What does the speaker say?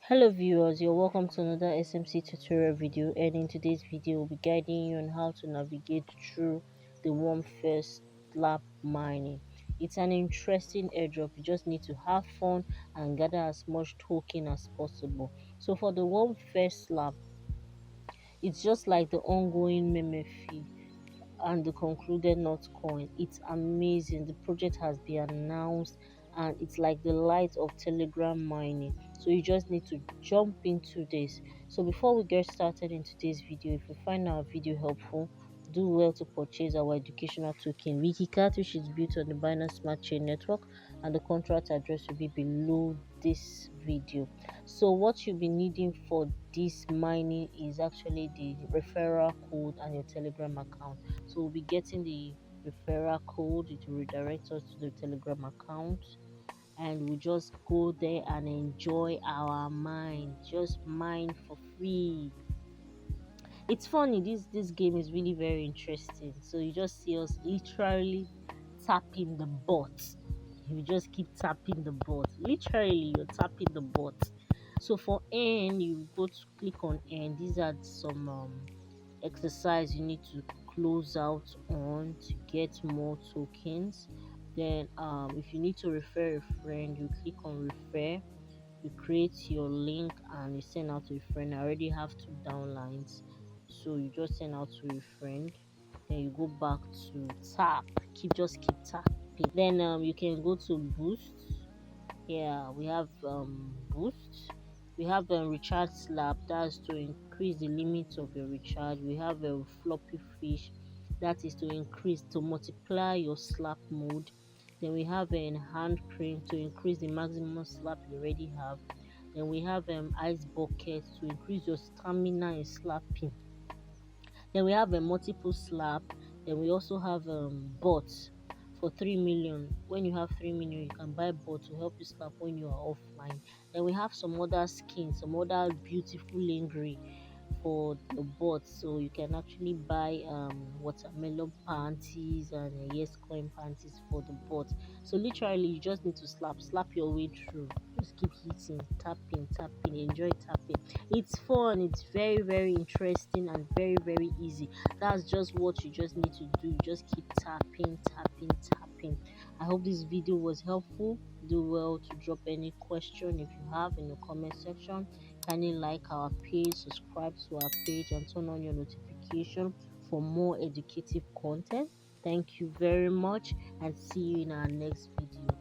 Hello viewers, you're welcome to another SMC tutorial video, and in today's video we'll be guiding you on how to navigate through the WormFare Tap mining. It's an interesting airdrop. You just need to have fun and gather as much token as possible. So for the WormFare Tap, it's just like the ongoing meme fee and the concluded not coin. It's amazing. The project has been announced and it's like the light of Telegram mining. So you just need to jump into this. So before we get started in today's video, if you find our video helpful, do well to purchase our educational token WikiCat, which is built on the Binance Smart Chain network, and the contract address will be below this video. So what you'll be needing for this mining is actually the referral code and your Telegram account. So we'll be getting the referral code. It will redirect us to the Telegram account, and we just go there and enjoy our mine. Just mine for free. It's funny, this game is really very interesting. So you just see us literally tapping the bot. You just keep tapping the bot. Literally, you're tapping the bot. So for N, you go to click on N. These are some exercise you need to close out on to get more tokens. Then if you need to refer a friend, you click on refer. You create your link and you send out to a friend. I already have two downlines, so you just send out to a friend. Then you go back to tap. Keep tapping. Then you can go to boost. Yeah, we have boost. We have recharge slab. That's to increase the limit of your recharge. We have a floppy fish. That is to increase, to multiply your slap mode. Then we have an hand cream to increase the maximum slap you already have. Then we have ice bucket to increase your stamina in slapping. Then we have a multiple slap. Then we also have bots for 3 million. When you have 3 million, you can buy bot to help you slap when you are offline. Then we have some other skins, some other beautiful lingerie for the bot, so you can actually buy watermelon panties and yes coin panties for the bot. So literally you just need to slap your way through. Just keep hitting, tapping, enjoy tapping. It's fun, it's very interesting and very easy. That's just what you just need to do. You just keep tapping. I hope this video was helpful. Do well to drop any question if you have in the comment section. Kindly like our page, subscribe to our page, and turn on your notification for more educative content. Thank you very much, and see you in our next video.